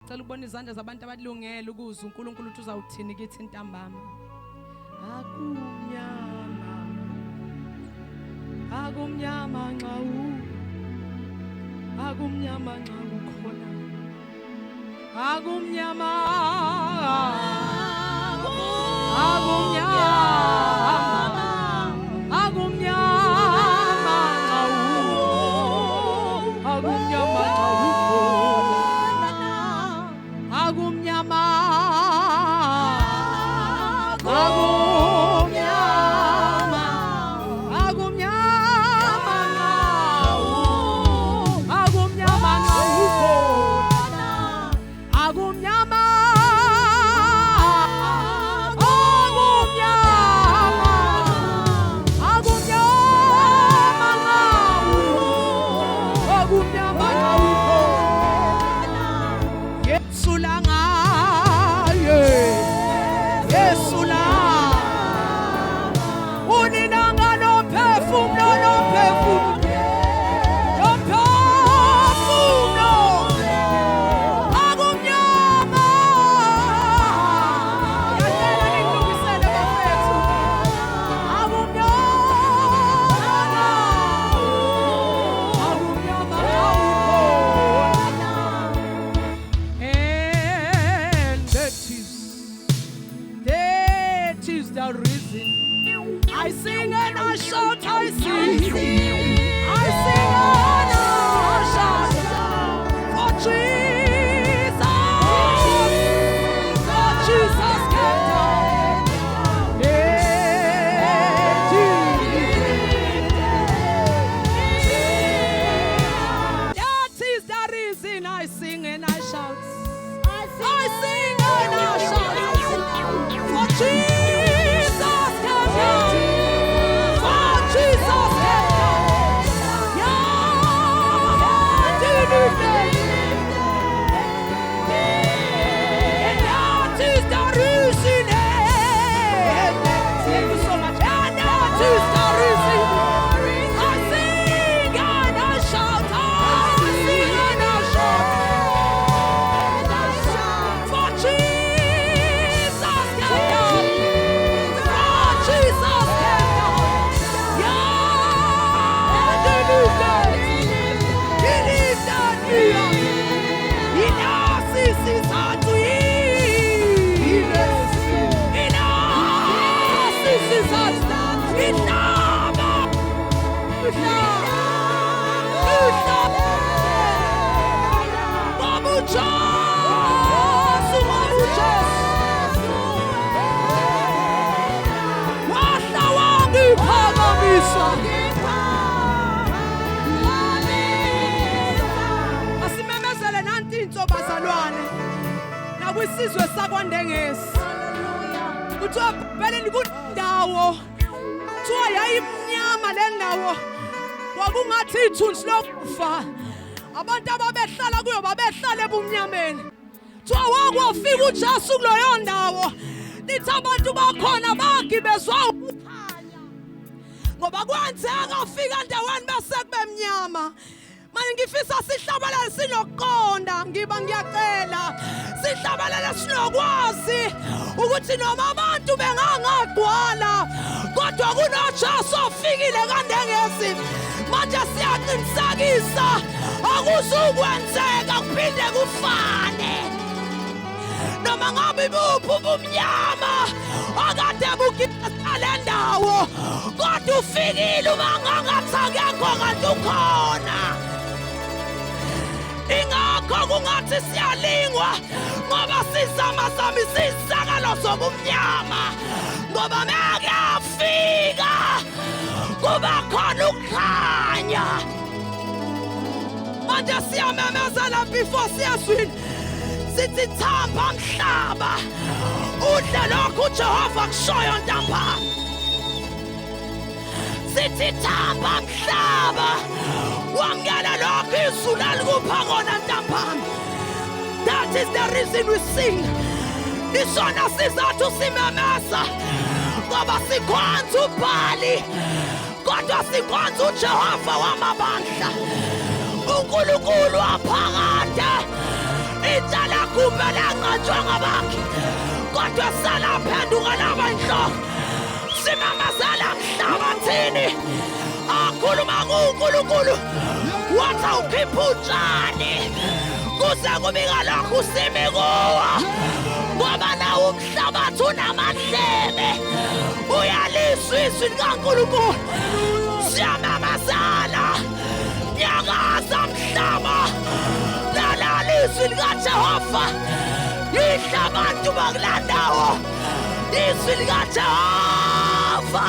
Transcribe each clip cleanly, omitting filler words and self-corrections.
Cela ukubona izandla zabantu abalungele ukuze uNkulunkulu uthi uzawuthini kithi ntambama. Akumnyama nxa akumnyama nxa ukhona. Akumnyama I sing and I shout, I sing. I sing and I shout for Jesus. For Jesus came down. That is the reason I sing and I shout. I sing and I shout for Jesus. Asimemezele nanti intoba zalwane nakwisizwe sakwaNdengesi kuthiwa phela kundawo kuthiwa yayimnyama le ndawo kwakungathi ithunzi lokufa abantu ababehlala kuyo babehlala ebumnyameni kuthiwa wakwafika uJesu kuleyo ndawo lithi abantu bakhona bagibezwa ukukhanya ngoba kwenzeka afika endaweni bese kube mnyama. Manje ngifisa sihlabalale sinokuqonda ngiba ngiyacela sihlabalale sinokwazi ukuthi noma abantu bengangagcwala kodwa kunoJesu ofikile kaNdengesi. Manje siyaqinisekisa akuzukwenzeka kuphinde kufane noma ngabe buphi ubumnyama akade bugibeza le ndawo kodwa ufikile uma ngangathi akekho kanti ukhona. Ingakho kungathi siyalingwa ngoba sizama isizakalo zobumnyama ngoba mekuyafika kuba khona ukukhanya. Manje siyamemezela before siyaswini sithi thamba mhlaba udle lokhu uJehova kushoyo ntambama. Sithi thamba mhlaba wamukela lokhu izulu alikupha kona ntambama. That is the reason we sing. Isona sizathu simemeza ngoba sikhonza uBhali kodwa sikhonza uJehova wamabandla uNkulunkulu waphakade. Ithala kumele angcatshwanga bakhe kodwa sala phenduka laba inhloko simamazela emhlabathini akhuluma kuNkulunkulu wathi awukhipha utshani kuze kubika lokhu usimi kuwo ngoba nawo umhlabathi unamadlebe uyaliswa izwi likaNkulunkulu siyamamazela nyakaza mhlaba lalala izwi likaJehova idla abantu bakulandawo izwi likaJehova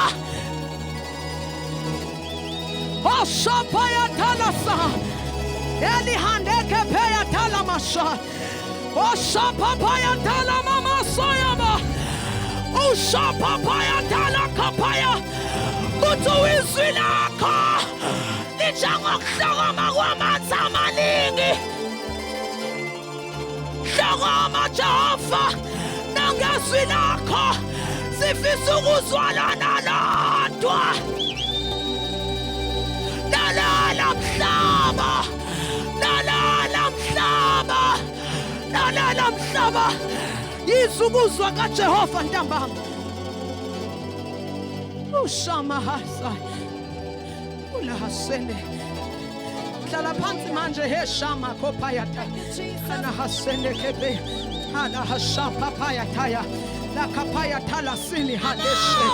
Oshapaya talasa Elihandeke peya talamasha Oshapapaya talama soyama Oshapapaya talakapaya Kuthi izwi lakho lijangokuhlokoma kwamanzi amaningi hlokoma Jehova nangezwi lakho sifisa ukuzwalana lodwa Nalala mhlaba nalala mhlaba yizukuzwa kaJehova ntambama ushama hasa ulahasene hlala phansi manje he shama kopayata kana hasene kebe hala hashapa payataya la kapayata la sini hadeshe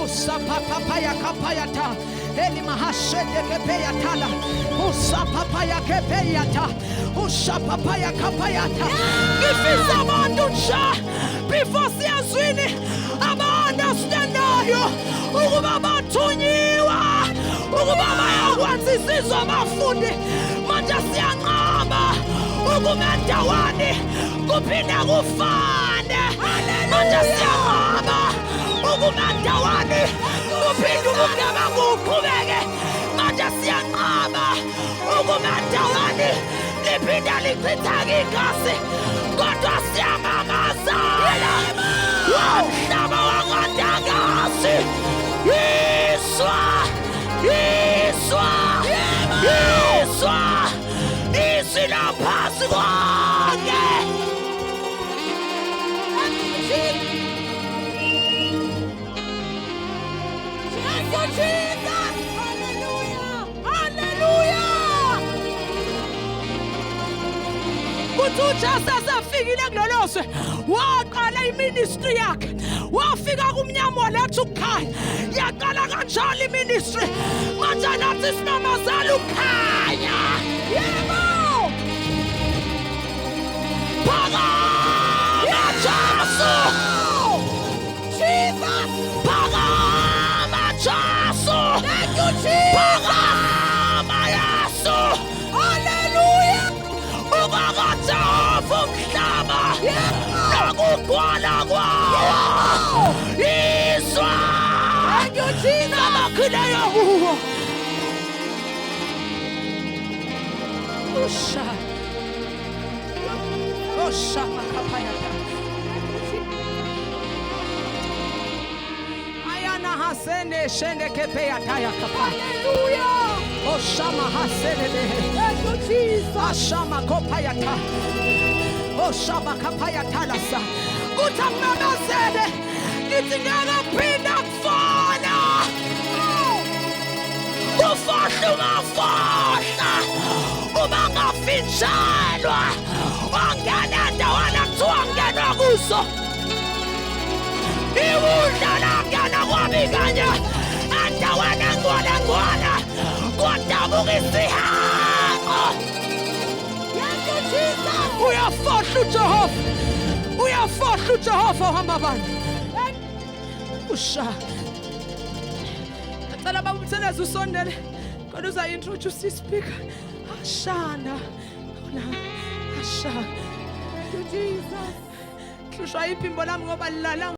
usapa papaya kapayata Eli mahashende kepeya tala usapapaya kepeyata usapapaya kapayata ngifisa abantu nje before siyazwini aba-understandayo ukuba bathunyiwa ukuba bayakwenza isizwe abafundi manje siyanqaba ukuba ndawani kuphinde kufane manje siyanqaba ukuba ndawani kuphinde ukugeba kuqhubeke manje siyanqaba ukuba ndawani liphinda lichithake igasi kodwa siyamamazela womhlaba wakandangasi yiswa izwi laphasi konke Jesus, hallelujah, hallelujah. Kuthi uJesu afikile kulolozwe waqala iministry yakhe wafika kumnyama waletha ukukhanya yaqala kanjalo iministry manje nathi sinamazela ukukhanya yebo phakama Jesu Jesus phakama Jesu thank you Jesus phakama Yesu hallelujah ukakajehova umhlaba nokugcwala kwawo izwa thank you Jesus abakhileyo kuwo Osha makapayata ayana hasene shende kepeyata ya kapa hallelujah Osha mahasene thank you Jesus Asha makopayata Osha makapayata lasa utamamazele nitingana pinda kufana kufahla ungafahla uma ngafinjalwa wangena ndawana kuthiwa ngenwa kuso iwudlala ngena kwabikanye endaweni engcwelengcwele kwadabuka isihango uyafahla uJehova uhamba abantu usha acela baba umthelezi usondele kodwa uzayi-introduce ispeaker ashana Asha Jesus hlushwa iphimbo lami ngoba lilala